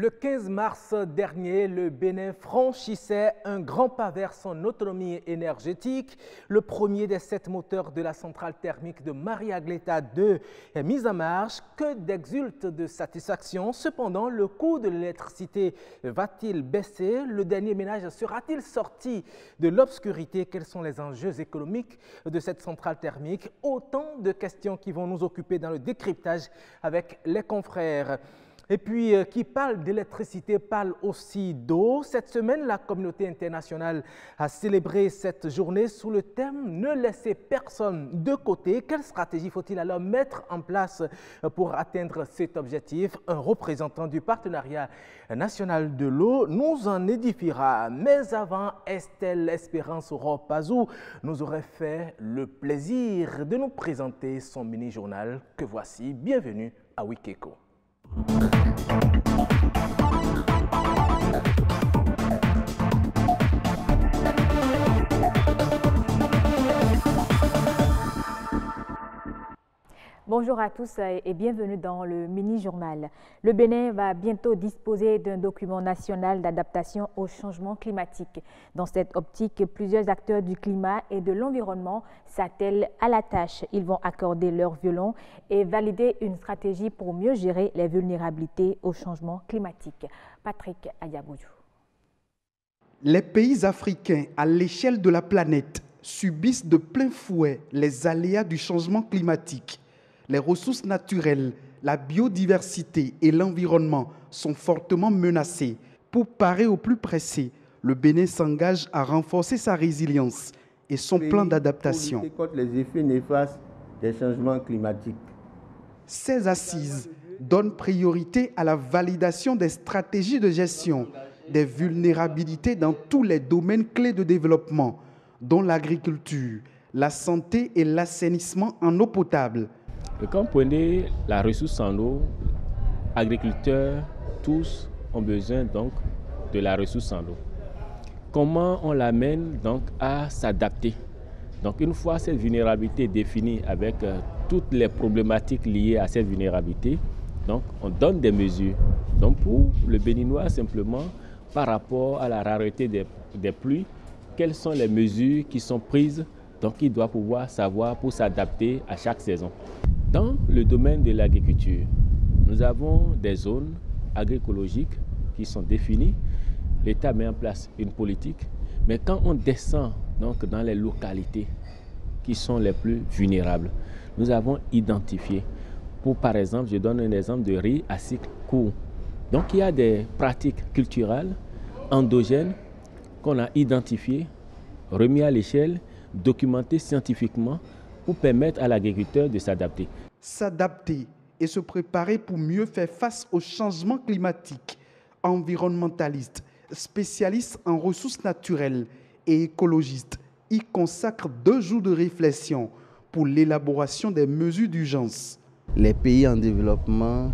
Le 15 mars dernier, le Bénin franchissait un grand pas vers son autonomie énergétique. Le premier des 7 moteurs de la centrale thermique de Maria-Gleta 2 est mis en marche. Que d'exulte de satisfaction. Cependant, le coût de l'électricité va-t-il baisser? Le dernier ménage sera-t-il sorti de l'obscurité? Quels sont les enjeux économiques de cette centrale thermique? Autant de questions qui vont nous occuper dans le décryptage avec les confrères. Et puis, qui parle d'électricité parle aussi d'eau. Cette semaine, la communauté internationale a célébré cette journée sous le thème « Ne laissez personne de côté ». Quelle stratégie faut-il alors mettre en place pour atteindre cet objectif? Un représentant du partenariat national de l'eau nous en édifiera. Mais avant, Estelle Espérance Ropazou nous aurait fait le plaisir de nous présenter son mini-journal que voici. Bienvenue à Wikeko. Bonjour à tous et bienvenue dans le mini-journal. Le Bénin va bientôt disposer d'un document national d'adaptation au changement climatique. Dans cette optique, plusieurs acteurs du climat et de l'environnement s'attellent à la tâche. Ils vont accorder leur violon et valider une stratégie pour mieux gérer les vulnérabilités au changement climatique. Patrick Ayaboudjou. Les pays africains à l'échelle de la planète subissent de plein fouet les aléas du changement climatique. Les ressources naturelles, la biodiversité et l'environnement sont fortement menacés. Pour parer au plus pressé, le Bénin s'engage à renforcer sa résilience et son plan d'adaptation. Contre les effets néfastes des changements climatiques. Ces assises donnent priorité à la validation des stratégies de gestion des vulnérabilités dans tous les domaines clés de développement, dont l'agriculture, la santé et l'assainissement en eau potable. Et quand vous prenez la ressource en eau, agriculteurs, tous ont besoin donc de la ressource en eau. Comment on l'amène donc à s'adapter? Donc une fois cette vulnérabilité définie avec toutes les problématiques liées à cette vulnérabilité, donc on donne des mesures. Donc pour le Béninois simplement, par rapport à la rareté des pluies, quelles sont les mesures qui sont prises, donc il doit pouvoir savoir pour s'adapter à chaque saison. Dans le domaine de l'agriculture, nous avons des zones agroécologiques qui sont définies. L'État met en place une politique, mais quand on descend donc dans les localités qui sont les plus vulnérables, nous avons identifié, par exemple, je donne un exemple de riz à cycle court. Donc il y a des pratiques culturelles endogènes qu'on a identifiées, remis à l'échelle, documentées scientifiquement, pour permettre à l'agriculteur de s'adapter. S'adapter et se préparer pour mieux faire face au changement climatique. Environnementalistes, spécialistes en ressources naturelles et écologistes y consacrent 2 jours de réflexion pour l'élaboration des mesures d'urgence. Les pays en développement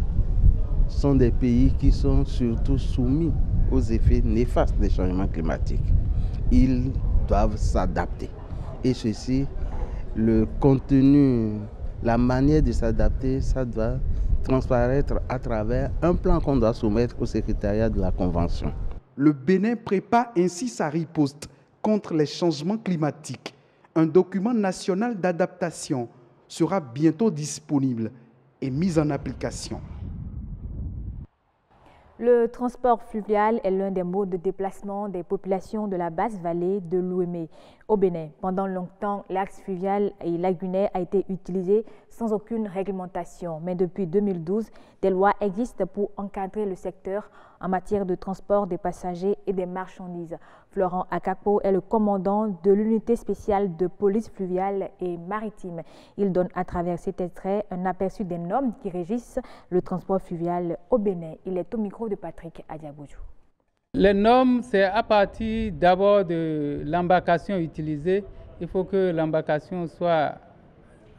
sont des pays qui sont surtout soumis aux effets néfastes des changements climatiques. Ils doivent s'adapter. Et ceci, le contenu, la manière de s'adapter, ça doit transparaître à travers un plan qu'on doit soumettre au secrétariat de la Convention. Le Bénin prépare ainsi sa riposte contre les changements climatiques. Un document national d'adaptation sera bientôt disponible et mis en application. Le transport fluvial est l'un des modes de déplacement des populations de la basse vallée de l'Ouémé au Bénin. Pendant longtemps, l'axe fluvial et lagunaire a été utilisé sans aucune réglementation. Mais depuis 2012, des lois existent pour encadrer le secteur en matière de transport des passagers et des marchandises. Florent Akapo est le commandant de l'unité spéciale de police fluviale et maritime. Il donne à travers cet extrait un aperçu des normes qui régissent le transport fluvial au Bénin. Il est au micro de Patrick Adiaboudjou. Les normes, c'est à partir d'abord de l'embarcation utilisée. Il faut que l'embarcation soit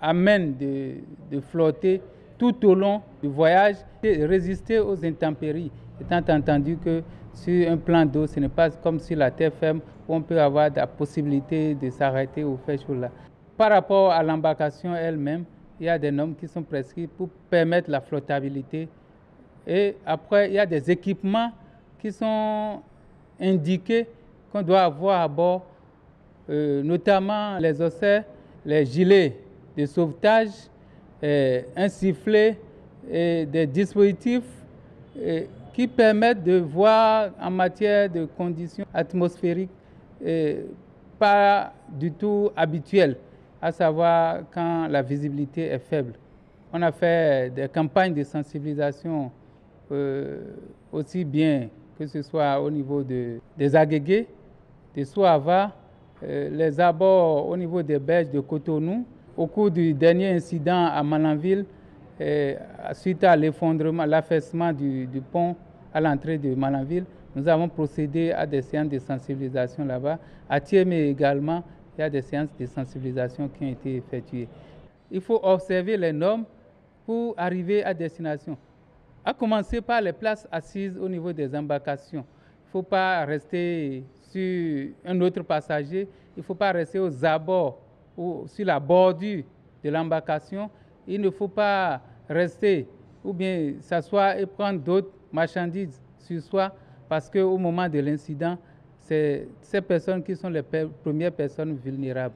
amène de flotter tout au long du voyage et résister aux intempéries, étant entendu que sur un plan d'eau, ce n'est pas comme sur la terre ferme où on peut avoir la possibilité de s'arrêter ou faire chaud là. Par rapport à l'embarcation elle-même, il y a des normes qui sont prescrites pour permettre la flottabilité Et après, il y a des équipements qui sont indiqués qu'on doit avoir à bord, notamment les osselets, les gilets de sauvetage, un sifflet et des dispositifs qui permettent de voir en matière de conditions atmosphériques pas du tout habituelles, à savoir quand la visibilité est faible. On a fait des campagnes de sensibilisation aussi bien que ce soit au niveau des Agégués, des Souava, les abords au niveau des berges de Cotonou. Au cours du dernier incident à Malanville, suite à l'effondrement, l'affaissement du pont à l'entrée de Malanville, nous avons procédé à des séances de sensibilisation là-bas. À Thiémé également, il y a des séances de sensibilisation qui ont été effectuées. Il faut observer les normes pour arriver à destination. À commencer par les places assises au niveau des embarcations. Il ne faut pas rester sur un autre passager, il ne faut pas rester aux abords ou sur la bordure de l'embarcation. Il ne faut pas rester ou bien s'asseoir et prendre d'autres marchandises sur soi parce qu'au moment de l'incident, c'est ces personnes qui sont les premières personnes vulnérables.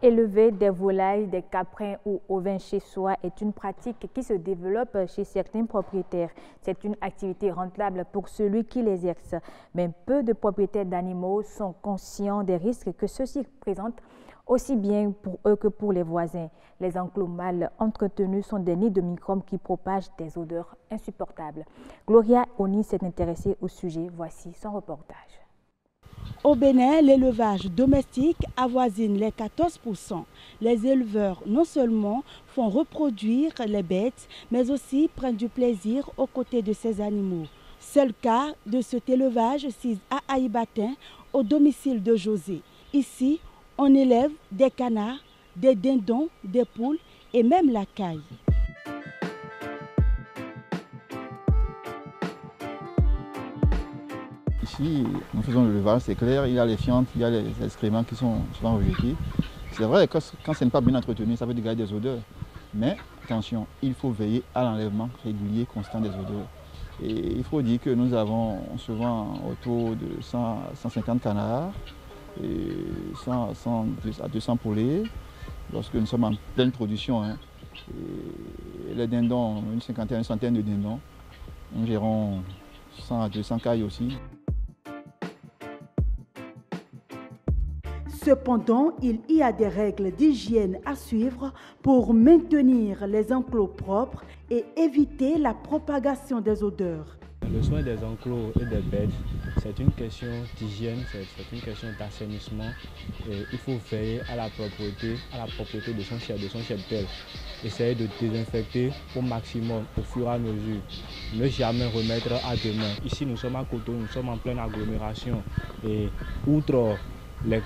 Élever des volailles, des caprins ou ovins chez soi est une pratique qui se développe chez certains propriétaires. C'est une activité rentable pour celui qui l'exerce. Mais peu de propriétaires d'animaux sont conscients des risques que ceux-ci présentent, aussi bien pour eux que pour les voisins. Les enclos mal entretenus sont des nids de microbes qui propagent des odeurs insupportables. Gloria Oni s'est intéressée au sujet. Voici son reportage. Au Bénin, l'élevage domestique avoisine les 14%. Les éleveurs non seulement font reproduire les bêtes, mais aussi prennent du plaisir aux côtés de ces animaux. C'est le cas de cet élevage sis à Aïbatin, au domicile de José. Ici, on élève des canards, des dindons, des poules et même la caille. Ici, nous faisons l'élevage, c'est clair, il y a les fientes, il y a les excréments qui sont souvent rejetés. C'est vrai que quand ce n'est pas bien entretenu, ça peut dégager des odeurs. Mais attention, il faut veiller à l'enlèvement régulier, constant des odeurs. Et il faut dire que nous avons souvent autour de 150 canards, et 100 à 200 poulets, lorsque nous sommes en pleine production. Et les dindons, une cinquantaine, une centaine de dindons. Nous gérons 100 à 200 cailles aussi. Cependant, il y a des règles d'hygiène à suivre pour maintenir les enclos propres et éviter la propagation des odeurs. Le soin des enclos et des bêtes, c'est une question d'hygiène, c'est une question d'assainissement. Il faut veiller à la propreté de son cheptel. Essayer de désinfecter au maximum, au fur et à mesure. Ne jamais remettre à demain. Ici, nous sommes à Cotonou, nous sommes en pleine agglomération. Et outre les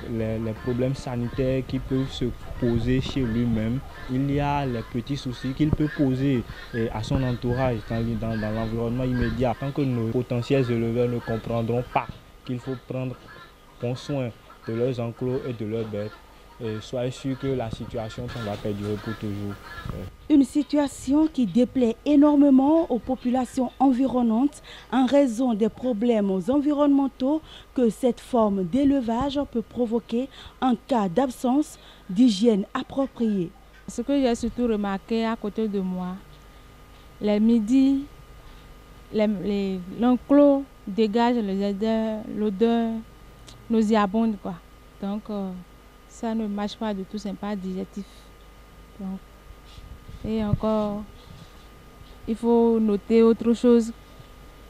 problèmes sanitaires qui peuvent se poser chez lui-même, il y a les petits soucis qu'il peut poser à son entourage dans l'environnement immédiat. Tant que nos potentiels éleveurs ne comprendront pas qu'il faut prendre bon soin de leurs enclos et de leurs bêtes, soyez sûr que la situation va perdurer pour toujours. Une situation qui déplaît énormément aux populations environnantes en raison des problèmes environnementaux que cette forme d'élevage peut provoquer en cas d'absence d'hygiène appropriée. Ce que j'ai surtout remarqué à côté de moi, les midis, l'enclos dégage l'odeur nauséabonde, quoi. Donc, ça ne marche pas du tout, c'est pas digestif. Donc, et encore, il faut noter autre chose.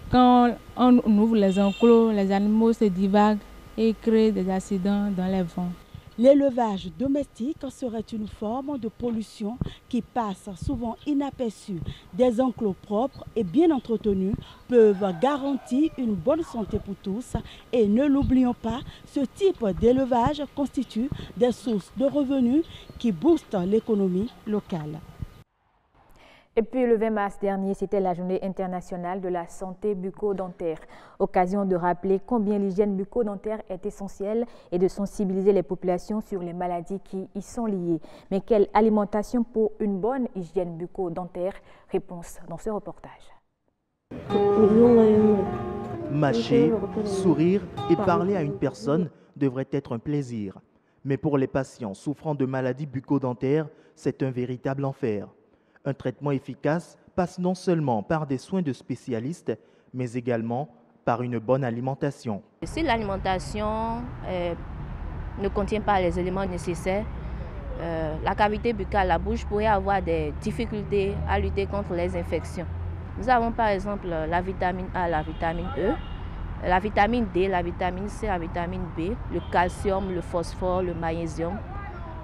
Quand on ouvre les enclos, les animaux se divaguent et créent des accidents dans les vents. L'élevage domestique serait une forme de pollution qui passe souvent inaperçue. Des enclos propres et bien entretenus peuvent garantir une bonne santé pour tous. Et ne l'oublions pas, ce type d'élevage constitue des sources de revenus qui boostent l'économie locale. Et puis le 20 mars dernier, c'était la journée internationale de la santé bucco-dentaire. Occasion de rappeler combien l'hygiène bucco-dentaire est essentielle et de sensibiliser les populations sur les maladies qui y sont liées. Mais quelle alimentation pour une bonne hygiène bucco-dentaire? Réponse dans ce reportage. Mâcher, sourire et parler à une personne devrait être un plaisir. Mais pour les patients souffrant de maladies bucco-dentaires, c'est un véritable enfer. Un traitement efficace passe non seulement par des soins de spécialistes, mais également par une bonne alimentation. Si l'alimentation ne contient pas les éléments nécessaires, la cavité buccale, la bouche pourrait avoir des difficultés à lutter contre les infections. Nous avons par exemple la vitamine A, la vitamine E, la vitamine D, la vitamine C, la vitamine B, le calcium, le phosphore, le magnésium,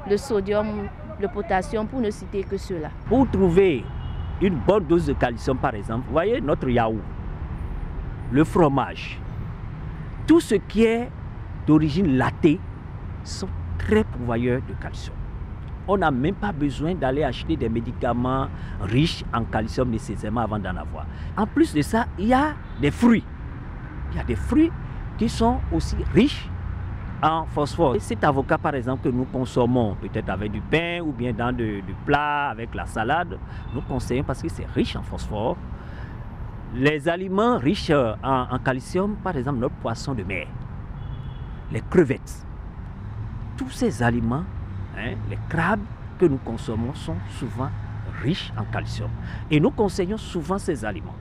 le sodium, le potassium, pour ne citer que ceux-là. Pour trouver une bonne dose de calcium, par exemple, vous voyez notre yaourt, le fromage, tout ce qui est d'origine latée sont très pourvoyeurs de calcium. On n'a même pas besoin d'aller acheter des médicaments riches en calcium nécessairement avant d'en avoir. En plus de ça, il y a des fruits. Il y a des fruits qui sont aussi riches en phosphore. Cet avocat, par exemple, que nous consommons peut-être avec du pain ou bien dans du plat avec la salade, nous conseillons parce que c'est riche en phosphore. Les aliments riches en calcium, par exemple notre poisson de mer, les crevettes, tous ces aliments, les crabes que nous consommons sont souvent riches en calcium. Et nous conseillons souvent ces aliments.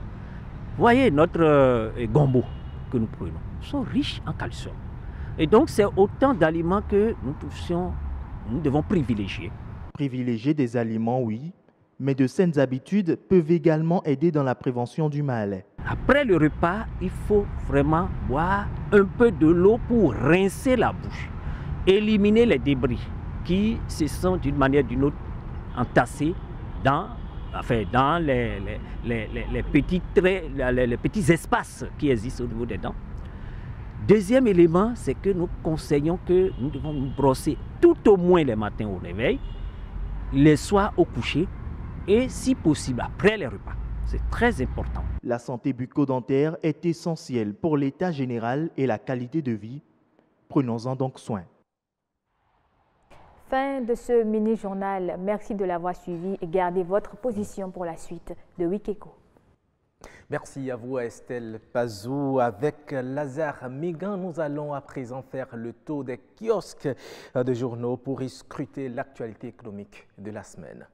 Vous voyez notre gombo que nous prenons, sont riches en calcium. Et donc, c'est autant d'aliments que nous devons privilégier. Privilégier des aliments, oui, mais de saines habitudes peuvent également aider dans la prévention du mal. Après le repas, il faut vraiment boire un peu de l'eau pour rincer la bouche, éliminer les débris qui se sont d'une manière ou d'une autre entassés dans les petits espaces qui existent au niveau des dents. Deuxième élément, c'est que nous conseillons que nous devons nous brosser tout au moins les matins au réveil, les soirs au coucher et si possible après les repas. C'est très important. La santé bucco-dentaire est essentielle pour l'état général et la qualité de vie. Prenons-en donc soin. Fin de ce mini-journal. Merci de l'avoir suivi et gardez votre position pour la suite de Wikeko. Merci à vous, Estelle Pazou. Avec Lazare Migan, nous allons à présent faire le tour des kiosques de journaux pour y scruter l'actualité économique de la semaine.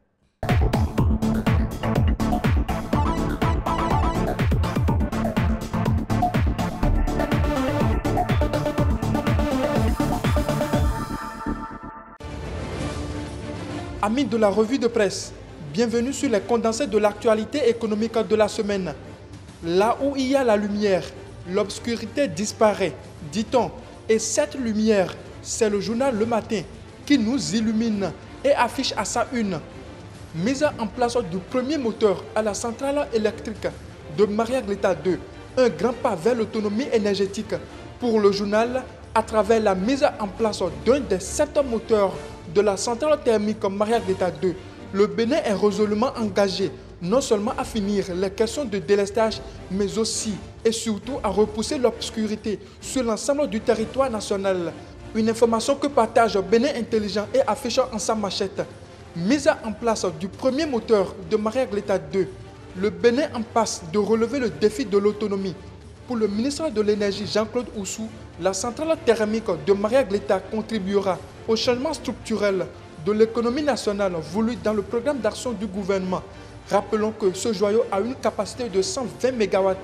Amis de la revue de presse, bienvenue sur les condensés de l'actualité économique de la semaine. Là où il y a la lumière, l'obscurité disparaît, dit-on. Et cette lumière, c'est le journal Le Matin qui nous illumine et affiche à sa une. Mise en place du premier moteur à la centrale électrique de Maria Gleta 2, un grand pas vers l'autonomie énergétique pour le journal à travers la mise en place d'un des 7 moteurs de la centrale thermique Maria Gleta 2. Le Bénin est résolument engagé non seulement à finir les questions de délestage, mais aussi et surtout à repousser l'obscurité sur l'ensemble du territoire national. Une information que partage Bénin Intelligent et affiche en sa machette. Mise en place du premier moteur de Maria Gleta 2, le Bénin en passe de relever le défi de l'autonomie. Pour le ministre de l'Énergie Jean-Claude Oussou, la centrale thermique de Maria Gleta contribuera au changement structurel de l'économie nationale voulu dans le programme d'action du gouvernement. Rappelons que ce joyau a une capacité de 120 MW.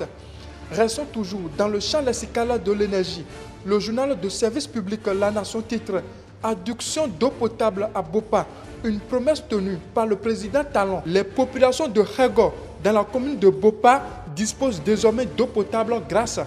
Restons toujours dans le champ lexical de l'énergie. Le journal de service public La Nation titre « Adduction d'eau potable à Bopa », une promesse tenue par le président Talon. Les populations de Rego, dans la commune de Bopa, disposent désormais d'eau potable grâce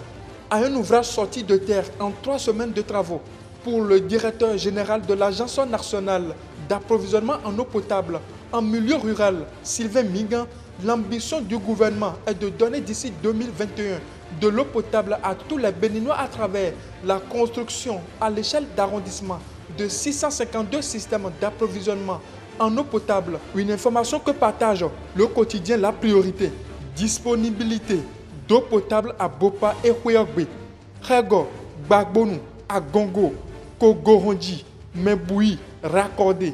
à un ouvrage sorti de terre en 3 semaines de travaux. Pour le directeur général de l'Agence nationale d'approvisionnement en eau potable en milieu rural, Sylvain Migan, l'ambition du gouvernement est de donner d'ici 2021 de l'eau potable à tous les Béninois à travers la construction à l'échelle d'arrondissement de 652 systèmes d'approvisionnement en eau potable. Une information que partage le quotidien La Priorité. Disponibilité d'eau potable à Bopa et Houéogbe, Khego, Gbagbonu, Agongo, Kogorondi, Memboui, Raccordé.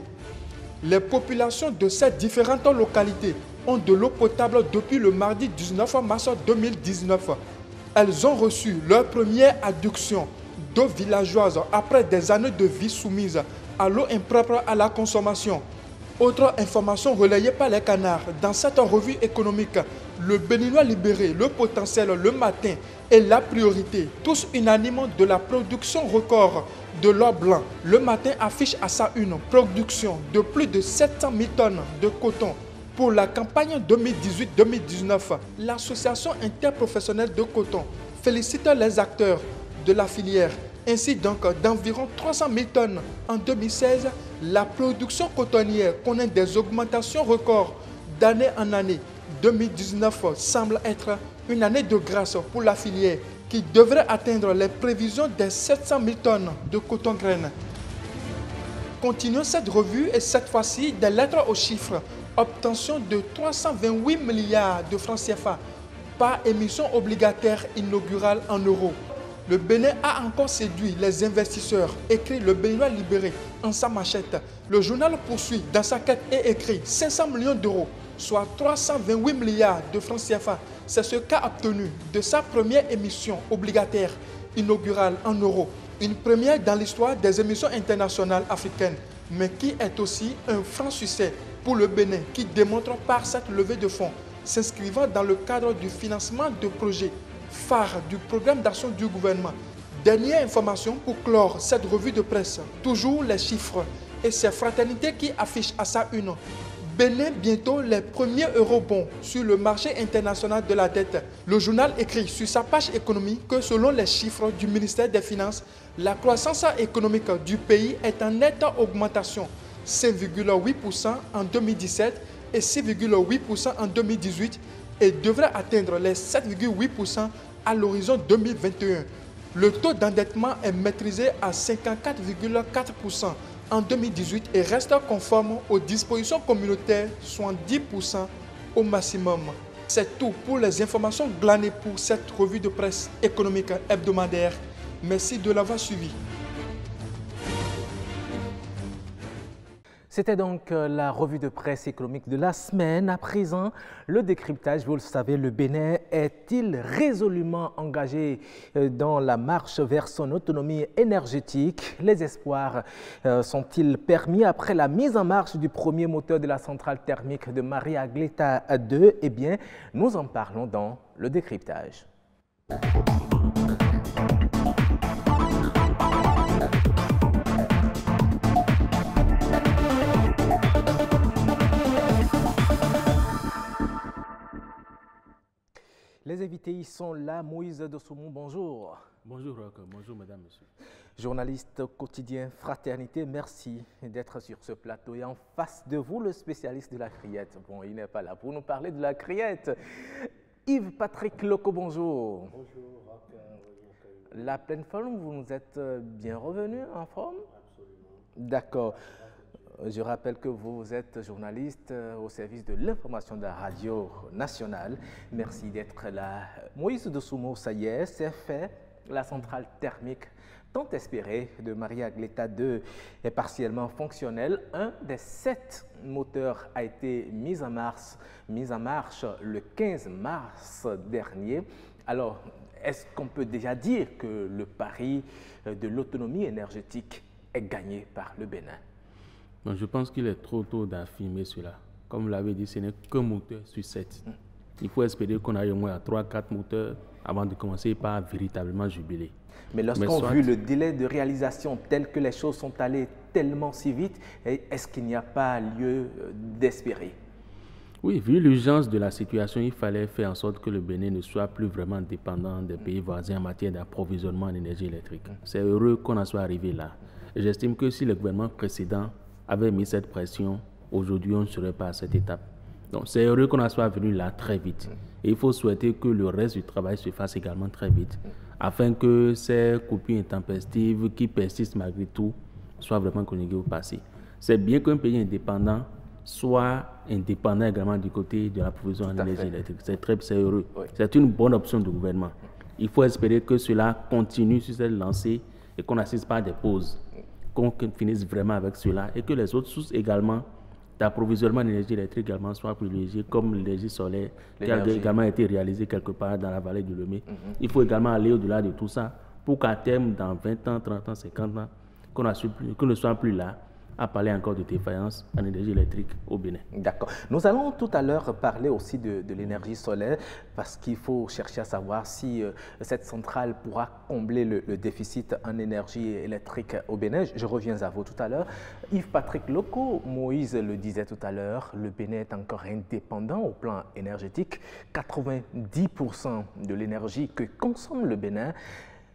Les populations de ces différentes localités ont de l'eau potable depuis le mardi 19 mars 2019. Elles ont reçu leur première adduction d'eau villageoise après des années de vie soumise à l'eau impropre à la consommation. Autre information relayée par les canards dans cette revue économique, le Béninois libéré, le potentiel, le matin et La Priorité, tous unanimes de la production record de l'or blanc. Le matin affiche à sa une production de plus de 700 000 tonnes de coton pour la campagne 2018-2019. L'Association interprofessionnelle de coton félicite les acteurs de la filière. Ainsi donc, d'environ 300 000 tonnes en 2016, la production cotonnière connaît des augmentations records d'année en année. 2019 semble être une année de grâce pour la filière qui devrait atteindre les prévisions des 700 000 tonnes de coton graine. Continuons cette revue et cette fois-ci des lettres aux chiffres. Obtention de 328 milliards de francs CFA par émission obligataire inaugurale en euros. Le Bénin a encore séduit les investisseurs, écrit le Béninois libéré en sa machette. Le journal poursuit dans sa quête et écrit 500 millions d'euros, soit 328 milliards de francs CFA. C'est ce qu'a obtenu de sa première émission obligataire inaugurale en euros. Une première dans l'histoire des émissions internationales africaines, mais qui est aussi un franc succès pour le Bénin, qui démontre par cette levée de fonds, s'inscrivant dans le cadre du financement de projets phare du programme d'action du gouvernement. Dernière information pour clore cette revue de presse. Toujours les chiffres et ces fraternités qui affichent à sa une. Bénin bientôt les premiers eurobonds sur le marché international de la dette. Le journal écrit sur sa page économique que selon les chiffres du ministère des Finances, la croissance économique du pays est en nette augmentation, 5,8% en 2017 et 6,8% en 2018 et devrait atteindre les 7,8% à l'horizon 2021. Le taux d'endettement est maîtrisé à 54,4% en 2018 et reste conforme aux dispositions communautaires, soit 10% au maximum. C'est tout pour les informations glanées pour cette revue de presse économique hebdomadaire. Merci de l'avoir suivi. C'était donc la revue de presse économique de la semaine. À présent, le décryptage, vous le savez, le Bénin est-il résolument engagé dans la marche vers son autonomie énergétique? Les espoirs sont-ils permis après la mise en marche du premier moteur de la centrale thermique de Maria Agléta 2? Eh bien, nous en parlons dans le décryptage. Les invités y sont là. Moïse Dosoumou, bonjour. Bonjour Roch, bonjour mesdames, messieurs. Journaliste quotidien Fraternité, merci d'être sur ce plateau. Et en face de vous, le spécialiste de la criette. Bon, il n'est pas là pour nous parler de la criette. Yves-Patrick Loco, bonjour. Bonjour Roch. La pleine forme, vous nous êtes bien revenu en forme? Absolument. D'accord. Je rappelle que vous êtes journaliste au service de l'information de la radio nationale. Merci d'être là. Moïse Dosoumou, ça y est, c'est fait. La centrale thermique tant espérée de Maria Agléta 2 est partiellement fonctionnelle. Un des 7 moteurs a été mis en marche le 15 mars dernier. Alors, est-ce qu'on peut déjà dire que le pari de l'autonomie énergétique est gagné par le Bénin? Donc, je pense qu'il est trop tôt d'affirmer cela. Comme vous l'avez dit, ce n'est qu'un moteur sur 7. Il faut espérer qu'on aille au moins à 3-4 moteurs avant de commencer par véritablement jubiler. Mais lorsqu'on a vu le délai de réalisation tel que les choses sont allées tellement si vite, est-ce qu'il n'y a pas lieu d'espérer? Oui, vu l'urgence de la situation, il fallait faire en sorte que le Bénin ne soit plus vraiment dépendant des pays voisins en matière d'approvisionnement en énergie électrique. C'est heureux qu'on en soit arrivé là. Et j'estime que si le gouvernement précédent avait mis cette pression, aujourd'hui on ne serait pas à cette étape. Donc c'est heureux qu'on en soit venu là très vite. Et il faut souhaiter que le reste du travail se fasse également très vite, afin que ces coupures intempestives qui persistent malgré tout soient vraiment conjuguées au passé. C'est bien qu'un pays indépendant soit indépendant également du côté de la production en énergie électrique. C'est heureux. Oui. C'est une bonne option du gouvernement. Il faut espérer que cela continue sur cette lancée et qu'on n'assiste pas à des pauses, qu'on finisse vraiment avec cela et que les autres sources également d'approvisionnement d'énergie électrique également soient privilégiées, comme l'énergie solaire qui a également été réalisée quelque part dans la vallée du Lomé. Il faut également aller au-delà de tout ça pour qu'à terme, dans 20 ans, 30 ans, 50 ans, qu'on ne soit plus là à parler encore de défaillance en énergie électrique au Bénin. D'accord. Nous allons tout à l'heure parler aussi de l'énergie solaire parce qu'il faut chercher à savoir si cette centrale pourra combler le déficit en énergie électrique au Bénin. Je reviens à vous tout à l'heure. Yves-Patrick Loko, Moïse le disait tout à l'heure, le Bénin est encore indépendant au plan énergétique. 90% de l'énergie que consomme le Bénin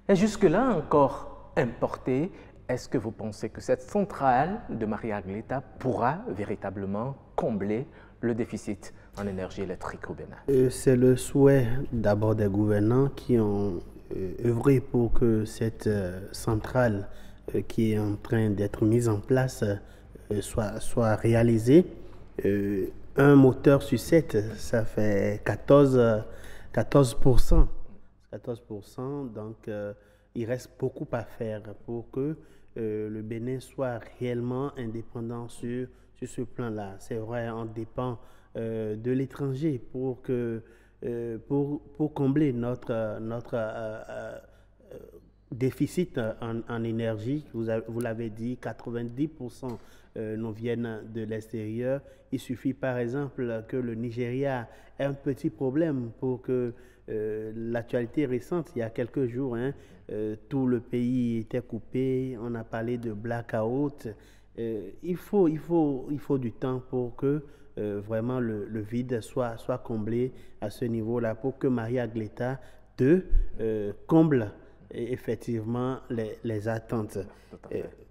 est jusque-là encore importée. Est-ce que vous pensez que cette centrale de Maria Aguileta pourra véritablement combler le déficit en énergie électrique au Bénin? C'est le souhait d'abord des gouvernants qui ont œuvré pour que cette centrale qui est en train d'être mise en place soit réalisée. Un moteur sur 7, ça fait 14%. 14%, donc il reste beaucoup à faire pour que le Bénin soit réellement indépendant sur ce plan-là. C'est vrai, on dépend de l'étranger pour combler notre déficit en énergie. Vous l'avez dit, 90% nous viennent de l'extérieur. Il suffit par exemple que le Nigeria ait un petit problème pour que l'actualité récente, il y a quelques jours, tout le pays était coupé, on a parlé de blackout. Il faut du temps pour que vraiment le vide soit comblé à ce niveau-là, pour que Maria Aguileta 2 comble effectivement les attentes.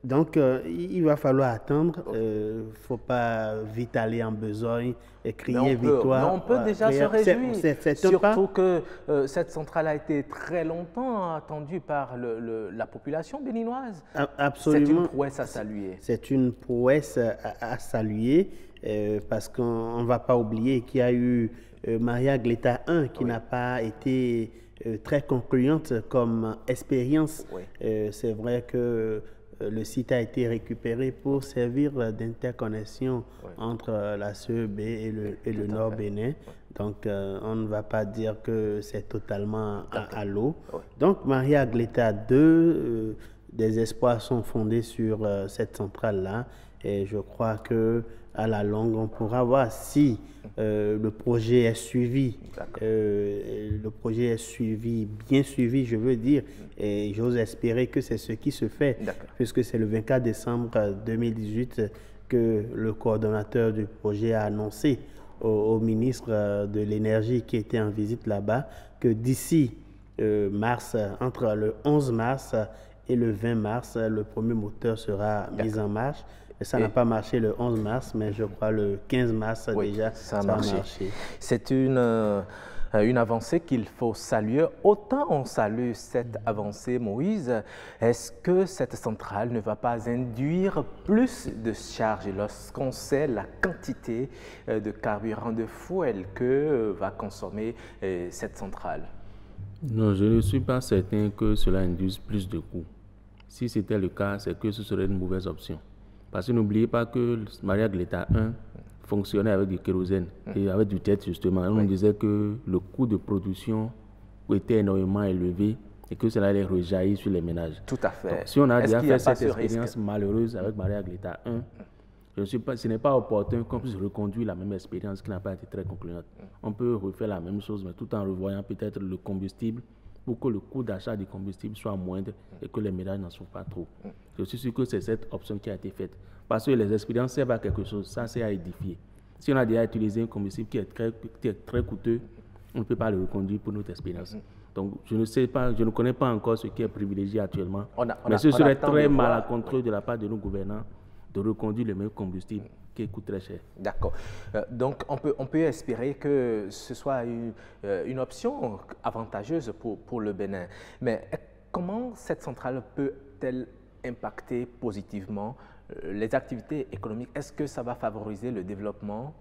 Donc, il va falloir attendre. Il ne faut pas vite aller en besogne et crier victoire. Mais on peut déjà se réjouir, surtout que cette centrale a été très longtemps attendue par la population béninoise. Absolument. C'est une prouesse à saluer. C'est une prouesse à saluer parce qu'on ne va pas oublier qu'il y a eu Maria Aguileta 1 qui n'a pas été très concluante comme expérience. C'est vrai que le site a été récupéré pour servir d'interconnexion entre la CEB et le Nord Bénin. Donc, on ne va pas dire que c'est totalement à l'eau. Donc, Maria Aguileta 2, des espoirs sont fondés sur cette centrale-là. Et je crois que à la longue, on pourra voir si le projet est suivi. Le projet est suivi, bien suivi, je veux dire. Et j'ose espérer que c'est ce qui se fait, puisque c'est le 24 décembre 2018 que le coordonnateur du projet a annoncé au ministre de l'Énergie qui était en visite là-bas que d'ici mars, entre le 11 mars et le 20 mars, le premier moteur sera mis en marche. Et ça n'a pas marché le 11 mars, mais je crois le 15 mars déjà, ça a marché. C'est une avancée qu'il faut saluer. Autant on salue cette avancée, Moïse, est-ce que cette centrale ne va pas induire plus de charges lorsqu'on sait la quantité de carburant de fuel que va consommer cette centrale? Non, je ne suis pas certain que cela induise plus de coûts. Si c'était le cas, c'est que ce serait une mauvaise option. Parce que n'oubliez pas que Maria Aguileta 1 fonctionnait avec du kérosène et avec du jet justement. On disait que le coût de production était énormément élevé et que cela allait rejaillir sur les ménages. Tout à fait. Donc, si on a déjà fait cette expérience malheureuse avec Maria Aguileta 1, ce n'est pas opportun qu'on puisse reconduire la même expérience qui n'a pas été très concluante. On peut refaire la même chose, mais tout en revoyant peut-être le combustible pour que le coût d'achat du combustible soit moindre et que les ménages n'en souffrent pas trop. Je suis sûr que c'est cette option qui a été faite. Parce que les expériences servent à quelque chose, ça c'est à édifier. Si on a déjà utilisé un combustible qui est très coûteux, on ne peut pas le reconduire pour notre expérience. Donc je ne sais pas, je ne connais pas encore ce qui est privilégié actuellement, mais ce serait très malencontreux de la part de nos gouvernants de reconduire le même combustible qui coûte très cher. D'accord. Donc, on peut espérer que ce soit une option avantageuse pour le Bénin. Mais comment cette centrale peut-elle impacter positivement les activités économiques? Est-ce que ça va favoriser le développement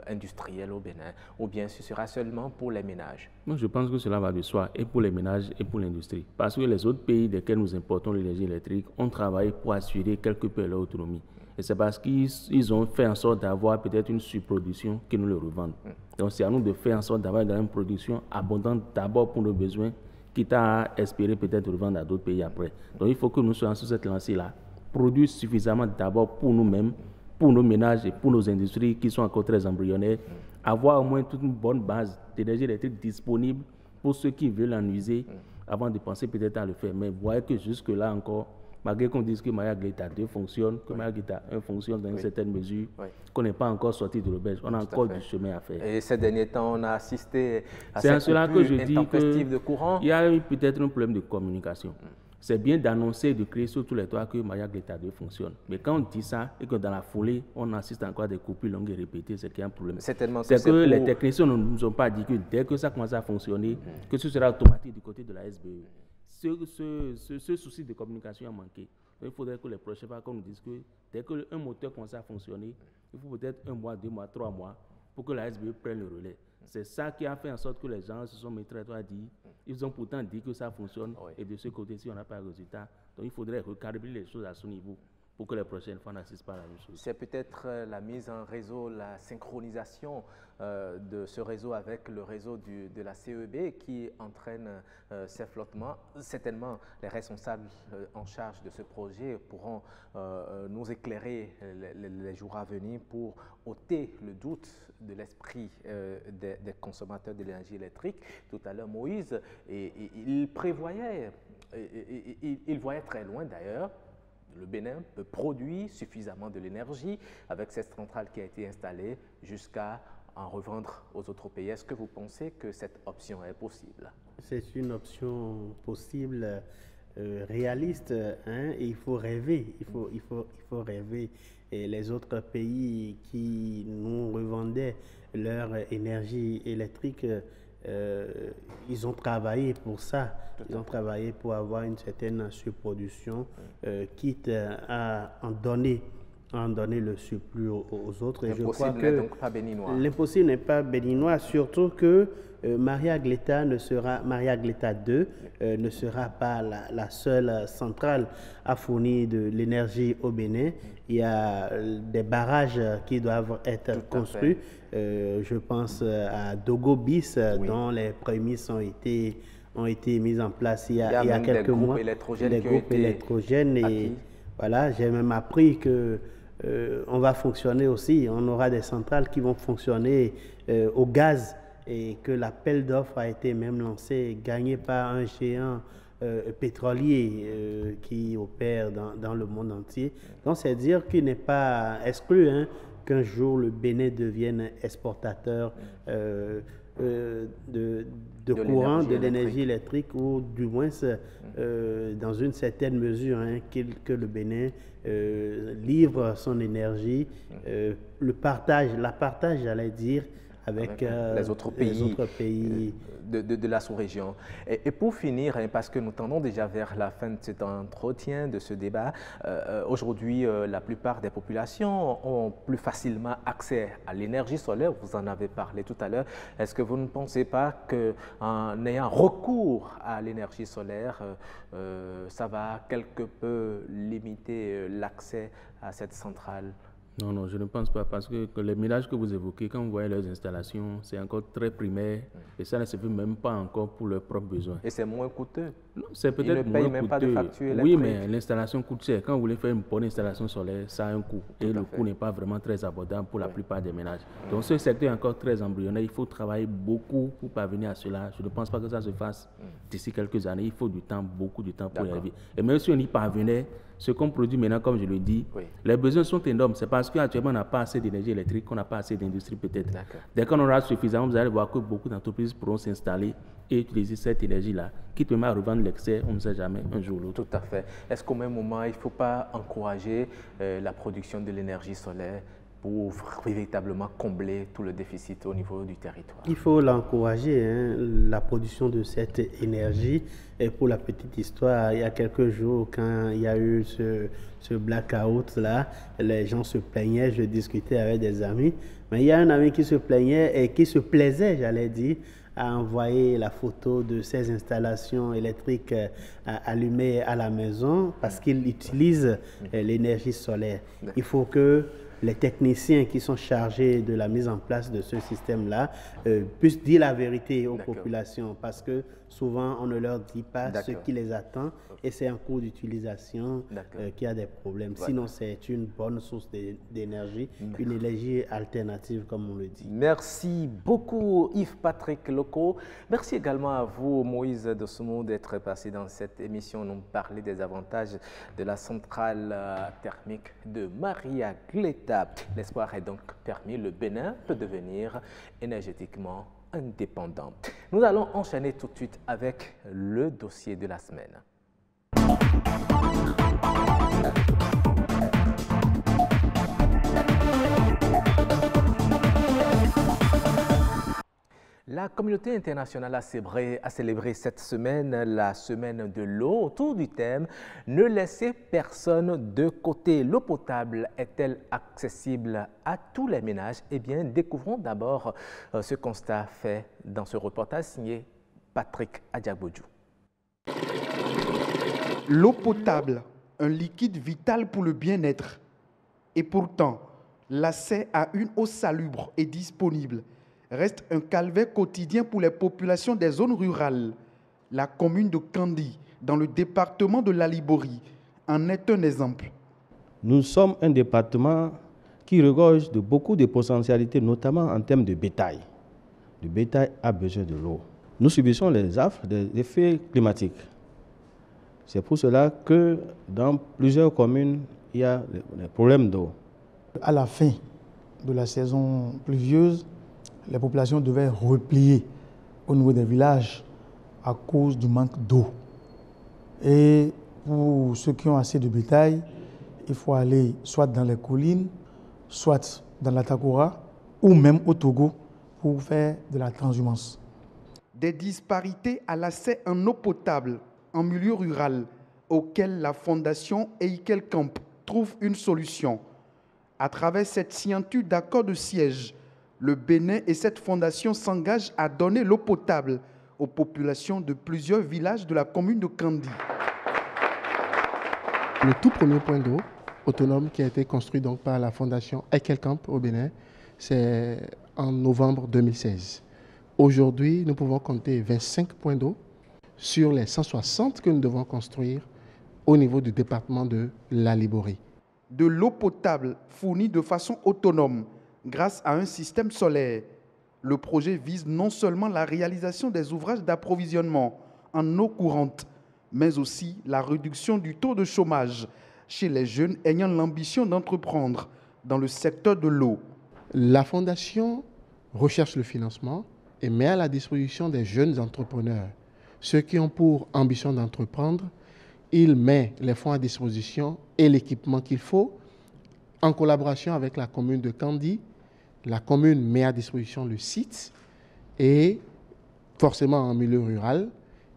industriel au Bénin, ou bien ce sera seulement pour les ménages? Moi, je pense que cela va de soi, et pour les ménages et pour l'industrie. Parce que les autres pays desquels nous importons l'énergie électrique ont travaillé pour assurer quelque peu leur autonomie. Et c'est parce qu'ils ont fait en sorte d'avoir peut-être une surproduction qu'ils nous le revendent. Donc, c'est à nous de faire en sorte d'avoir une production abondante d'abord pour nos besoins, quitte à espérer peut-être revendre à d'autres pays après. Donc, il faut que nous soyons sur cette lancée-là, produire suffisamment d'abord pour nous-mêmes, pour nos ménages et pour nos industries qui sont encore très embryonnaires, avoir au moins toute une bonne base d'énergie électrique disponible pour ceux qui veulent en user avant de penser peut-être à le faire. Mais vous voyez que jusque-là encore, malgré qu'on dise que Maria Gleta 2 fonctionne, que Maria Gleta 1 fonctionne dans une certaine mesure, qu'on n'est pas encore sorti de l'auberge. On a encore du chemin à faire. Et ces derniers temps, on a assisté à cette coupure intempestive de courant. Il y a eu peut-être un problème de communication. C'est bien d'annoncer, de créer sur tous les toits que Maria Gleta 2 fonctionne. Mais quand on dit ça et que dans la foulée, on assiste encore à des coupures longues et répétées, c'est qu'il y a un problème. C'est que les techniciens ne nous ont pas dit que dès que ça commence à fonctionner, que ce sera automatique du côté de la SBE. Ce souci de communication a manqué. Il faudrait que les prochaines fois qu'on nous dise que dès qu'un moteur commence à fonctionner, il faut peut-être 1 mois, 2 mois, 3 mois pour que la SBE prenne le relais. C'est ça qui a fait en sorte que les gens se sont mis très tôt à dire. Ils ont pourtant dit que ça fonctionne et de ce côté-ci, on n'a pas de résultat. Donc il faudrait recalibrer les choses à ce niveau pour que les prochaines fois n'assistent pas à la même chose. C'est peut-être la mise en réseau, la synchronisation de ce réseau avec le réseau de la CEB qui entraîne ces flottements. Certainement, les responsables en charge de ce projet pourront nous éclairer les jours à venir pour ôter le doute de l'esprit des consommateurs de l'énergie électrique. Tout à l'heure, Moïse, il prévoyait, il voyait très loin d'ailleurs. Le Bénin peut produire suffisamment de l'énergie avec cette centrale qui a été installée jusqu'à en revendre aux autres pays. Est-ce que vous pensez que cette option est possible? C'est une option possible, réaliste, hein, et il faut rêver, il faut rêver. Et les autres pays qui nous revendaient leur énergie électrique, ils ont travaillé pour ça. Ils ont travaillé pour avoir une certaine surproduction, quitte à en donner le surplus aux autres. L'impossible n'est donc pas béninois. L'impossible n'est pas béninois, surtout que Maria Gleta 2 ne sera pas la seule centrale à fournir de l'énergie au Bénin. Il y a des barrages qui doivent être construits. Je pense à Dogo Bis, dont les prémices ont été mises en place il y a quelques mois. Des groupes électrogènes. Et voilà, j'ai même appris que on va fonctionner aussi. On aura des centrales qui vont fonctionner au gaz, et que l'appel d'offres a été même lancé, gagné par un géant pétrolier qui opère dans le monde entier. Donc c'est dire qu'il n'est pas exclu qu'un jour le Bénin devienne exportateur de courant, de l'énergie électrique, ou du moins dans une certaine mesure que le Bénin livre son énergie, la partage, j'allais dire, avec les autres pays, de la sous-région. Et pour finir, parce que nous tendons déjà vers la fin de cet entretien, de ce débat, aujourd'hui, la plupart des populations ont plus facilement accès à l'énergie solaire. Vous en avez parlé tout à l'heure. Est-ce que vous ne pensez pas qu'en ayant recours à l'énergie solaire, ça va quelque peu limiter l'accès à cette centrale? Non, je ne pense pas, parce que les ménages que vous évoquez, quand vous voyez leurs installations, c'est encore très primaire, et ça ne se fait même pas encore pour leurs propres besoins. Et c'est moins coûteux? Non, c'est peut-être moins coûteux. Ils ne payent même pas de facture électrique? Oui, mais l'installation coûte cher. Quand vous voulez faire une bonne installation solaire, ça a un coût. Et le coût n'est pas vraiment très abordable pour la plupart des ménages. Donc ce secteur est encore très embryonnaire. Il faut travailler beaucoup pour parvenir à cela. Je ne pense pas que ça se fasse d'ici quelques années. Il faut du temps, beaucoup de temps pour y arriver. Et même si on y parvenait, ce qu'on produit maintenant, comme je le dis, les besoins sont énormes. C'est parce qu'actuellement, on n'a pas assez d'énergie électrique, qu'on n'a pas assez d'industrie peut-être. Dès qu'on aura suffisamment, vous allez voir que beaucoup d'entreprises pourront s'installer et utiliser cette énergie-là, quitte même à revendre l'excès, on ne sait jamais, un jour ou l'autre. Tout à fait. Est-ce qu'au même moment, il ne faut pas encourager la production de l'énergie solaire pour véritablement combler tout le déficit au niveau du territoire. Il faut l'encourager, hein, la production de cette énergie. Et pour la petite histoire, il y a quelques jours, quand il y a eu ce blackout-là, les gens se plaignaient, je discutais avec des amis, mais il y a un ami qui se plaignait et qui se plaisait, j'allais dire, à envoyer la photo de ces installations électriques allumées à la maison parce qu'il utilise l'énergie solaire. Il faut que les techniciens qui sont chargés de la mise en place de ce système-là puissent dire la vérité aux populations parce que souvent on ne leur dit pas ce qui les attend et c'est en cours d'utilisation qu'il y a des problèmes. Sinon c'est une bonne source d'énergie, une énergie alternative comme on le dit. Merci beaucoup Yves-Patrick Loko. Merci également à vous Moïse Dossoumo d'être passé dans cette émission. Nous parler des avantages de la centrale thermique de Maria Gleta. L'espoir est donc permis, le Bénin peut devenir énergétiquement indépendant. Nous allons enchaîner tout de suite avec le dossier de la semaine. La communauté internationale a célébré cette semaine la semaine de l'eau autour du thème « Ne laissez personne de côté ». L'eau potable est-elle accessible à tous les ménages? Eh bien, découvrons d'abord ce constat fait dans ce reportage signé Patrick Adiagbodjou. L'eau potable, un liquide vital pour le bien-être. Et pourtant, l'accès à une eau salubre et disponible reste un calvaire quotidien pour les populations des zones rurales. La commune de Kandi, dans le département de l'Alibori, en est un exemple. Nous sommes un département qui regorge de beaucoup de potentialités, notamment en termes de bétail. Le bétail a besoin de l'eau. Nous subissons les affres des effets climatiques. C'est pour cela que dans plusieurs communes, il y a des problèmes d'eau. À la fin de la saison pluvieuse, les populations devaient replier au niveau des villages à cause du manque d'eau. Et pour ceux qui ont assez de bétail, il faut aller soit dans les collines, soit dans la Takora, ou même au Togo pour faire de la transhumance. Des disparités à l'accès en eau potable en milieu rural auxquelles la Fondation Eikel Camp trouve une solution. À travers cette signature d'accord de siège, le Bénin et cette fondation s'engagent à donner l'eau potable aux populations de plusieurs villages de la commune de Kandi. Le tout premier point d'eau autonome qui a été construit donc par la fondation Eikel Camp au Bénin, c'est en novembre 2016. Aujourd'hui, nous pouvons compter 25 points d'eau sur les 160 que nous devons construire au niveau du département de l'Alibori. De l'eau potable fournie de façon autonome grâce à un système solaire. Le projet vise non seulement la réalisation des ouvrages d'approvisionnement en eau courante, mais aussi la réduction du taux de chômage chez les jeunes ayant l'ambition d'entreprendre dans le secteur de l'eau. La Fondation recherche le financement et met à la disposition des jeunes entrepreneurs. Ceux qui ont pour ambition d'entreprendre, il met les fonds à disposition et l'équipement qu'il faut en collaboration avec la commune de Kandi. La commune met à disposition le site et forcément en milieu rural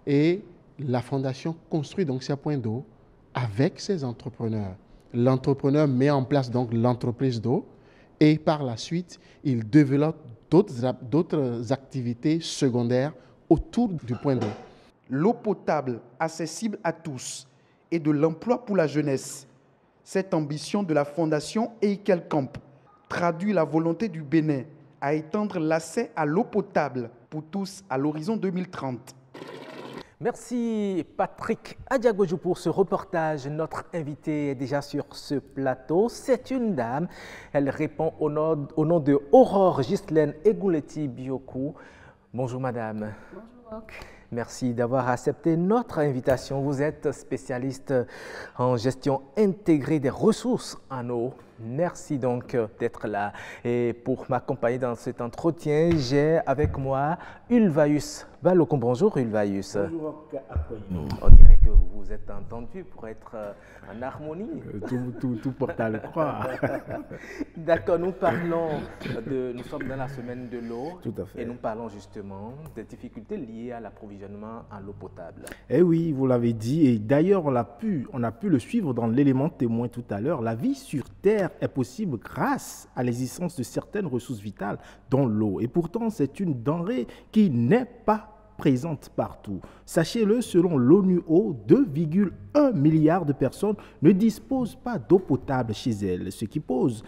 et la fondation construit donc ces points d'eau avec ses entrepreneurs. L'entrepreneur met en place donc l'entreprise d'eau et par la suite, il développe d'autres activités secondaires autour du point d'eau. L'eau potable accessible à tous et de l'emploi pour la jeunesse. Cette ambition de la fondation Eikel Camp traduit la volonté du Bénin à étendre l'accès à l'eau potable pour tous à l'horizon 2030. Merci Patrick Adiagbodjou pour ce reportage. Notre invitée est déjà sur ce plateau. C'est une dame. Elle répond au nom de Aurore Ghislaine Egouleti Biokou. Bonjour madame. Bonjour. Merci d'avoir accepté notre invitation. Vous êtes spécialiste en gestion intégrée des ressources en eau. Merci donc d'être là. Et pour m'accompagner dans cet entretien, j'ai avec moi Ulvaeus Baloko. Bonjour Ulvaeus. Bonjour. On dirait que vous êtes entendu pour être en harmonie. Tout porte à le croire. D'accord, nous sommes dans la semaine de l'eau. Tout à fait. Et nous parlons justement des difficultés liées à l'approvisionnement en eau potable. Eh oui, vous l'avez dit. Et d'ailleurs, on a pu le suivre dans l'élément témoin tout à l'heure. La vie sur Terre est possible grâce à l'existence de certaines ressources vitales, dont l'eau. Et pourtant, c'est une denrée qui n'est pas présente partout. Sachez-le, selon l'ONU-Eau, 2,1 milliards de personnes ne disposent pas d'eau potable chez elles, ce qui pose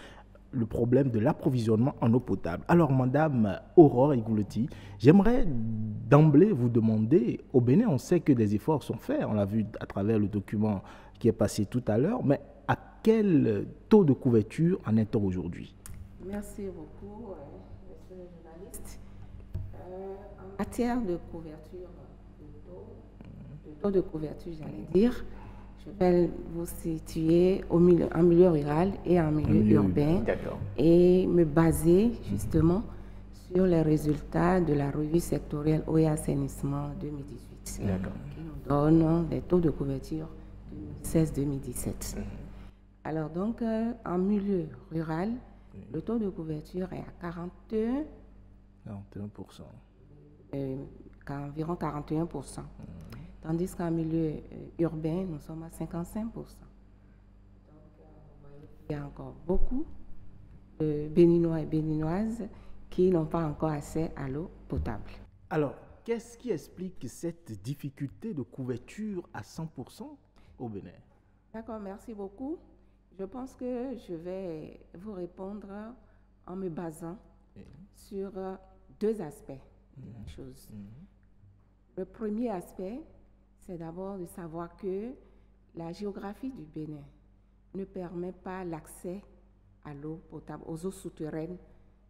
le problème de l'approvisionnement en eau potable. Alors, Madame Aurore Igoulotti, j'aimerais d'emblée vous demander, au Bénin, on sait que des efforts sont faits, on l'a vu à travers le document qui est passé tout à l'heure, mais à quel taux de couverture en est-on aujourd'hui? Merci beaucoup, monsieur le journaliste. En matière de couverture, de taux de couverture, j'allais dire, je vais vous situer en milieu rural et en milieu urbain et me baser justement sur les résultats de la revue sectorielle eau et assainissement 2018 qui nous donne des taux de couverture 2016-2017. Alors donc, en milieu rural, le taux de couverture est à 41%. Environ 41%. Tandis qu'en milieu urbain, nous sommes à 55%. Donc, il y a encore beaucoup de Béninois et Béninoises qui n'ont pas encore accès à l'eau potable. Alors, qu'est-ce qui explique cette difficulté de couverture à 100% au Bénin? D'accord, merci beaucoup. Je pense que je vais vous répondre en me basant sur deux aspects de la chose. Le premier aspect, c'est d'abord de savoir que la géographie du Bénin ne permet pas l'accès à l'eau potable, aux eaux souterraines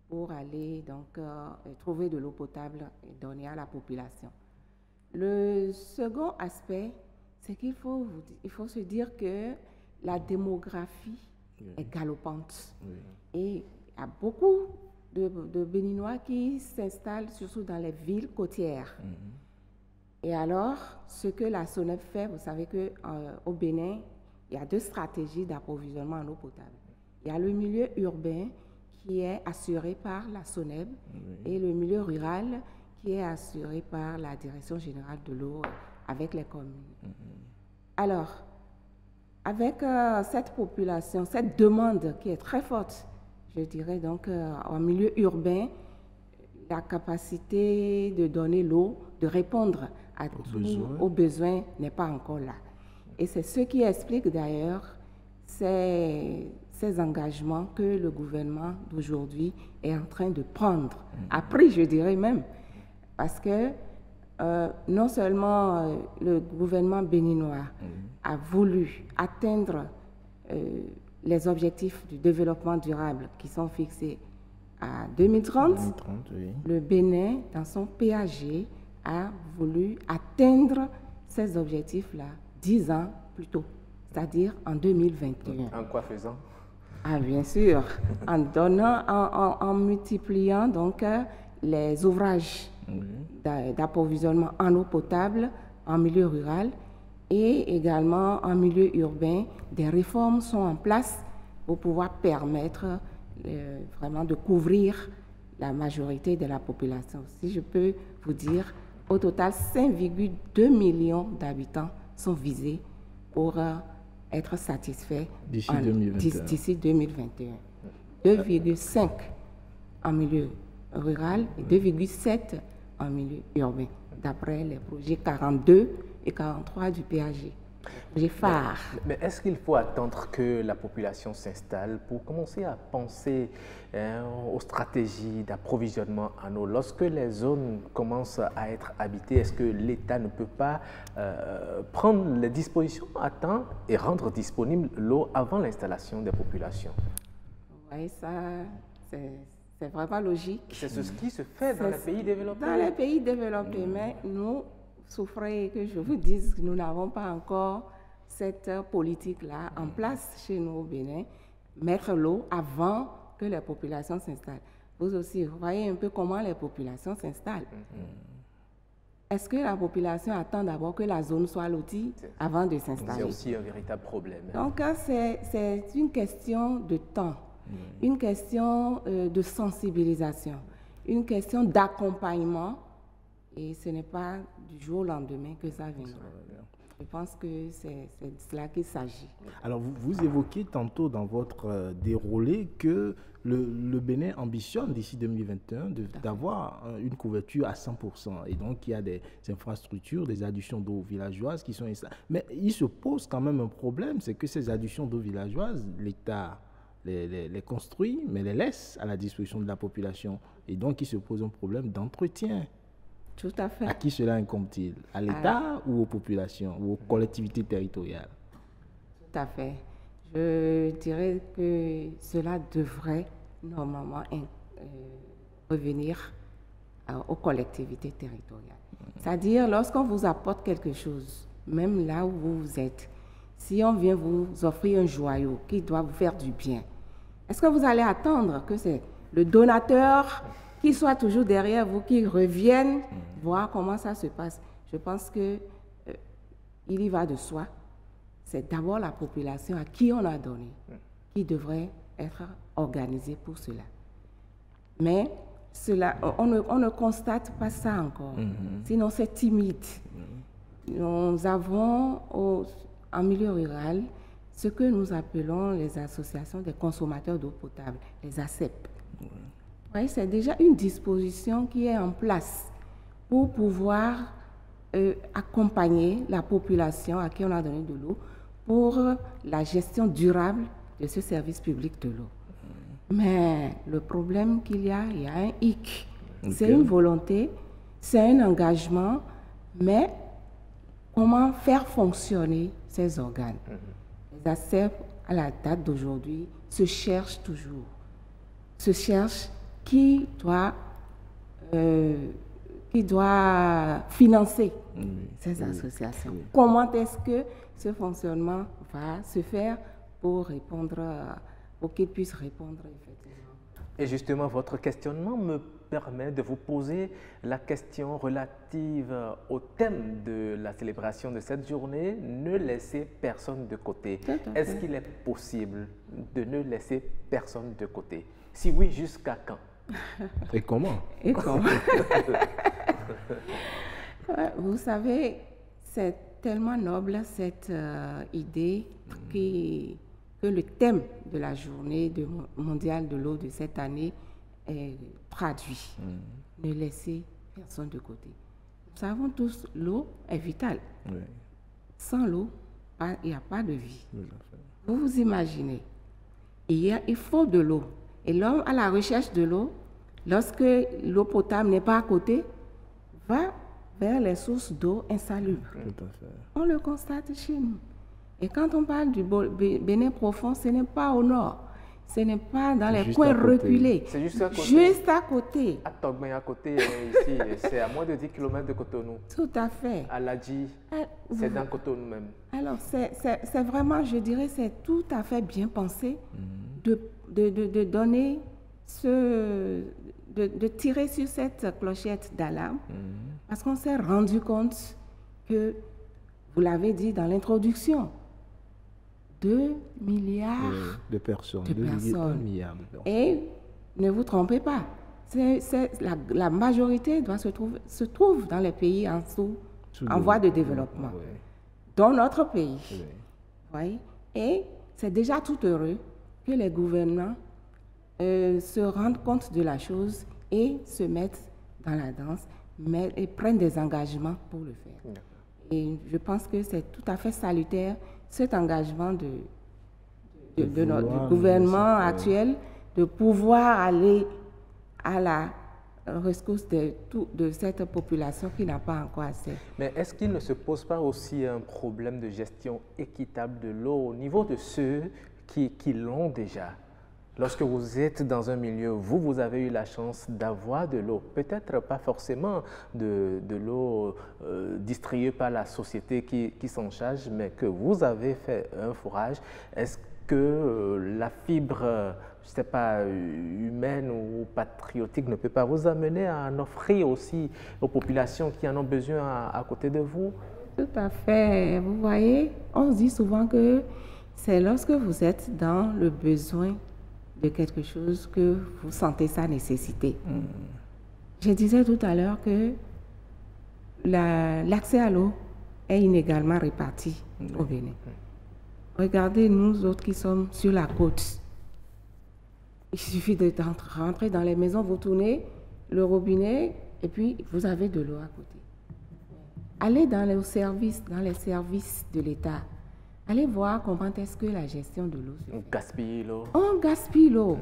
pour aller donc trouver de l'eau potable et donner à la population. Le second aspect, c'est qu'il faut se dire que la démographie est galopante. Et il y a beaucoup de Béninois qui s'installent surtout dans les villes côtières. Et alors, ce que la SONEB fait, vous savez qu'au Bénin, il y a deux stratégies d'approvisionnement en eau potable. Il y a le milieu urbain qui est assuré par la SONEB et le milieu rural qui est assuré par la Direction générale de l'eau avec les communes. Alors, avec cette population, cette demande qui est très forte, je dirais donc en milieu urbain, la capacité de donner l'eau, de répondre aux besoins n'est pas encore là. Et c'est ce qui explique d'ailleurs ces engagements que le gouvernement d'aujourd'hui est en train de prendre, à prix, je dirais même, parce que non seulement le gouvernement béninois a voulu atteindre les objectifs du développement durable qui sont fixés à 2030, le Bénin, dans son PAG, a voulu atteindre ces objectifs-là 10 ans plus tôt, c'est-à-dire en 2021. En quoi faisant? Ah, bien sûr, en multipliant donc les ouvrages d'approvisionnement en eau potable en milieu rural et également en milieu urbain. Des réformes sont en place pour pouvoir permettre vraiment de couvrir la majorité de la population. Si je peux vous dire, au total, 5,2 millions d'habitants sont visés pour être satisfaits d'ici 2021. 2,5 en milieu rural et 2,7 en milieu urbain, d'après les projets 42 et 43 du PAG. Projet phare. Mais est-ce qu'il faut attendre que la population s'installe pour commencer à penser aux stratégies d'approvisionnement en eau? Lorsque les zones commencent à être habitées, est-ce que l'État ne peut pas prendre les dispositions à temps et rendre disponible l'eau avant l'installation des populations? Oui, ça, c'est vraiment logique. C'est ce qui se fait dans les pays développés. Dans les pays développés, mais nous, souffrez que je vous dise que nous n'avons pas encore cette politique-là en place chez nous au Bénin. mettre l'eau avant que les populations s'installent. Vous aussi, vous voyez un peu comment les populations s'installent. Est-ce que la population attend d'abord que la zone soit lotie avant de s'installer? C'est aussi un véritable problème. Donc, c'est une question de temps, une question de sensibilisation, une question d'accompagnement, et ce n'est pas du jour au lendemain que ça viendra. Je pense que c'est de cela qu'il s'agit. Alors, vous évoquiez tantôt dans votre déroulé que le Bénin ambitionne d'ici 2021 d'avoir une couverture à 100%. Et donc, il y a des infrastructures, des adductions d'eau villageoises qui sont installées. Mais il se pose quand même un problème, c'est que ces adductions d'eau villageoises, l'État les construit, mais les laisse à la disposition de la population. Et donc, il se pose un problème d'entretien. Tout à fait. À qui cela incombe-t-il? À l'État ou aux populations ou aux collectivités territoriales? Tout à fait. Je dirais que cela devrait normalement revenir aux collectivités territoriales. C'est-à-dire, lorsqu'on vous apporte quelque chose, même là où vous êtes, si on vient vous offrir un joyau qui doit vous faire du bien, est-ce que vous allez attendre que c'est le donateur qui soit toujours derrière vous, qui revienne voir comment ça se passe? Je pense que il y va de soi. C'est d'abord la population à qui on a donné qui devrait être organisée pour cela. Mais cela, on ne constate pas ça encore. Sinon, c'est timide. Nous avons en milieu rural ce que nous appelons les associations des consommateurs d'eau potable, les ACEP. Oui, c'est déjà une disposition qui est en place pour pouvoir accompagner la population à qui on a donné de l'eau pour la gestion durable de ce service public de l'eau. Mais le problème qu'il y a un hic. C'est une volonté, c'est un engagement, mais comment faire fonctionner ces organes? Les ACEP, à la date d'aujourd'hui, se cherchent toujours. Se cherchent qui doit financer ces associations. Comment est-ce que ce fonctionnement va se faire pour qu'ils puissent répondre effectivement? Et justement, votre questionnement me permet de vous poser la question relative au thème de la célébration de cette journée, ne laisser personne de côté. Est-ce qu'il est possible de ne laisser personne de côté? Si oui, jusqu'à quand? Et comment? Et comment? Vous savez, c'est tellement noble cette idée que le thème de la journée mondiale de l'eau de cette année est traduit. Ne laisser personne de côté. Nous savons tous, l'eau est vitale. Sans l'eau, il n'y a pas de vie. Vous vous imaginez, il faut de l'eau. Et l'homme à la recherche de l'eau, lorsque l'eau potable n'est pas à côté, va vers les sources d'eau insalubres. On le constate chez nous. Et quand on parle du Bénin profond, ce n'est pas au nord, ce n'est pas dans les coins reculés. C'est juste à côté. Juste à côté. À Togben, à côté, ici, c'est à moins de 10 km de Cotonou. Tout à fait. À Ladji, c'est dans Cotonou même. Alors, c'est vraiment, je dirais, c'est tout à fait bien pensé de donner de tirer sur cette clochette d'alarme, parce qu'on s'est rendu compte que, vous l'avez dit dans l'introduction, 2 milliards de personnes. Et ne vous trompez pas, la majorité se trouve dans les pays en voie de développement, dans notre pays. Oui. Et c'est déjà tout heureux que les gouvernements se rendent compte de la chose et se mettent dans la danse, et prennent des engagements pour le faire. Et je pense que c'est tout à fait salutaire cet engagement du gouvernement actuel de pouvoir aller à la rescousse de cette population qui n'a pas encore assez. Mais est-ce qu'il ne se pose pas aussi un problème de gestion équitable de l'eau au niveau de ceux qui l'ont déjà? Lorsque vous êtes dans un milieu, vous avez eu la chance d'avoir de l'eau, peut-être pas forcément de l'eau distribuée par la société qui s'en charge, mais que vous avez fait un forage. Est-ce que la fibre, je ne sais pas, humaine ou patriotique ne peut pas vous amener à en offrir aussi aux populations qui en ont besoin à côté de vous? Tout à fait. Vous voyez, on se dit souvent que c'est lorsque vous êtes dans le besoin de quelque chose que vous sentez sa nécessité. Je disais tout à l'heure que l'accès à l'eau est inégalement réparti au Bénin. Regardez nous autres qui sommes sur la côte. Il suffit de rentrer dans les maisons, vous tournez le robinet et puis vous avez de l'eau à côté. Allez dans les services de l'État. Allez voir comment est-ce que la gestion de l'eau se fait. On gaspille l'eau. On gaspille l'eau.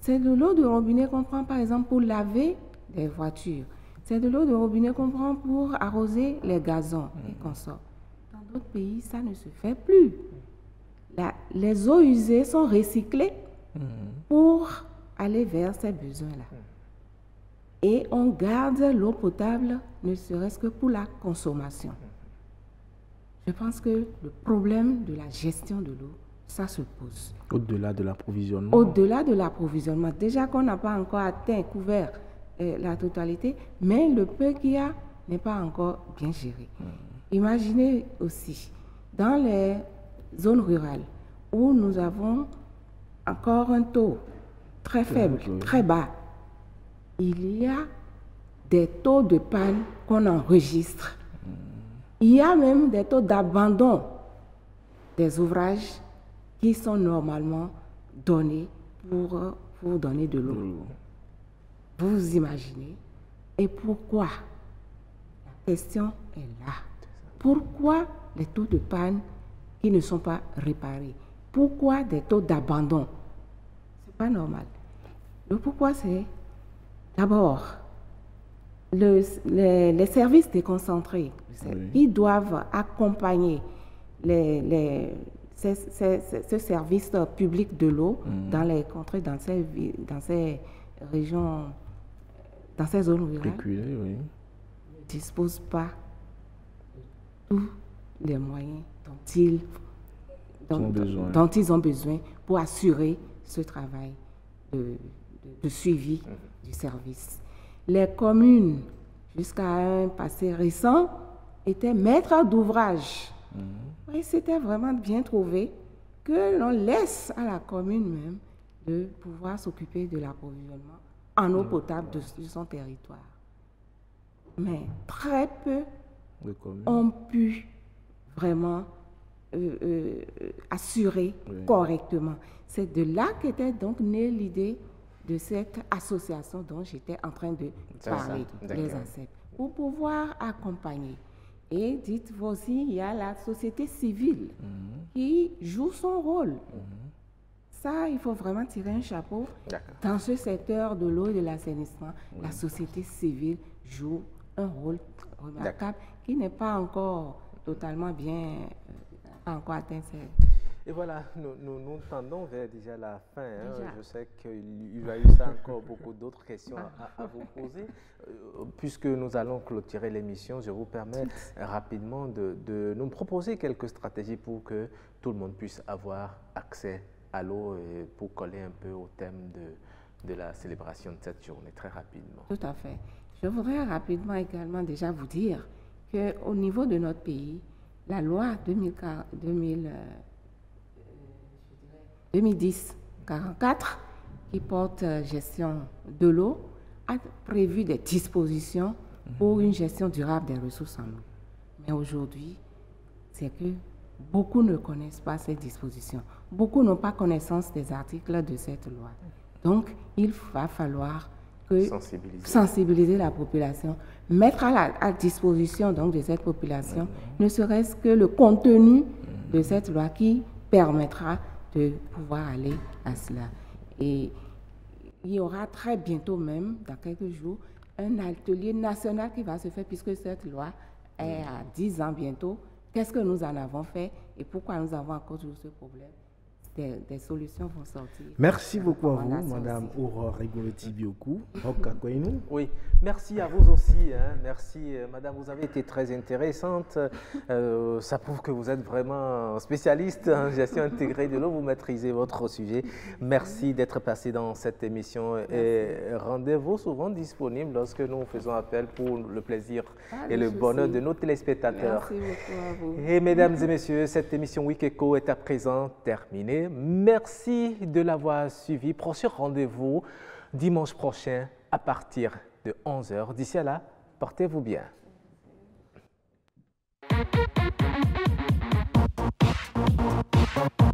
C'est de l'eau de robinet qu'on prend par exemple pour laver des voitures. C'est de l'eau de robinet qu'on prend pour arroser les gazons et consorts. Dans d'autres pays, ça ne se fait plus. Les eaux usées sont recyclées pour aller vers ces besoins-là. Et on garde l'eau potable, ne serait-ce que pour la consommation. Je pense que le problème de la gestion de l'eau, ça se pose. Au-delà de l'approvisionnement. Au-delà de l'approvisionnement. Déjà qu'on n'a pas encore couvert la totalité, mais le peu qu'il y a n'est pas encore bien géré. Imaginez aussi, dans les zones rurales, où nous avons encore un taux très faible, très bas, il y a des taux de panne qu'on enregistre. Il y a même des taux d'abandon des ouvrages qui sont normalement donnés pour donner de l'eau. Vous imaginez? Et pourquoi? La question est là. Pourquoi les taux de panne qui ne sont pas réparés? Pourquoi des taux d'abandon? Ce n'est pas normal. Le pourquoi, c'est d'abord les services déconcentrés qui doivent accompagner ce service public de l'eau dans les contrées, dans ces régions, dans ces zones rurales, ne disposent pas de tous les moyens dont ils ont besoin pour assurer ce travail de suivi du service. Les communes, jusqu'à un passé récent, étaient maîtres d'ouvrage. Et c'était vraiment bien trouvé que l'on laisse à la commune même de pouvoir s'occuper de l'approvisionnement en eau potable de son territoire. Mais très peu ont pu vraiment assurer correctement. C'est de là qu'était donc née l'idée de cette association dont j'étais en train de parler, les ASEP, pour pouvoir accompagner. Et dites-vous aussi, il y a la société civile qui joue son rôle. Ça, il faut vraiment tirer un chapeau. Dans ce secteur de l'eau et de l'assainissement, la société civile joue un rôle remarquable qui n'est pas encore totalement bien, pas encore atteint ses... Et voilà, nous tendons vers déjà la fin. Je sais qu'il y a eu encore beaucoup d'autres questions à vous poser. Puisque nous allons clôturer l'émission, je vous permets rapidement de nous proposer quelques stratégies pour que tout le monde puisse avoir accès à l'eau et pour coller un peu au thème de la célébration de cette journée, très rapidement. Tout à fait. Je voudrais rapidement également déjà vous dire qu'au niveau de notre pays, la loi 2010-44 qui porte gestion de l'eau a prévu des dispositions pour une gestion durable des ressources en eau. Mais aujourd'hui, c'est que beaucoup ne connaissent pas ces dispositions. Beaucoup n'ont pas connaissance des articles de cette loi. Donc, il va falloir sensibiliser la population, mettre à disposition donc, de cette population, ne serait-ce que le contenu de cette loi qui permettra de pouvoir aller à cela. Et il y aura très bientôt même, dans quelques jours, un atelier national qui va se faire puisque cette loi est à 10 ans bientôt. Qu'est-ce que nous en avons fait et pourquoi nous avons encore toujours ce problème? des solutions vont sortir. Merci beaucoup à vous, Madame Aurore Rigolotti-Biokou. Oui, merci à vous aussi. Hein. Merci, Madame, vous avez été très intéressante. Ça prouve que vous êtes vraiment spécialiste en gestion intégrée de l'eau. Vous maîtrisez votre sujet. Merci d'être passé dans cette émission et rendez-vous souvent disponible lorsque nous faisons appel pour le plaisir et le bonheur de nos téléspectateurs. Merci beaucoup à vous. Et mesdames et messieurs, cette émission Week-Echo est à présent terminée. Merci de l'avoir suivi. Prochain rendez-vous dimanche prochain à partir de 11h. D'ici là, portez-vous bien. Thank you.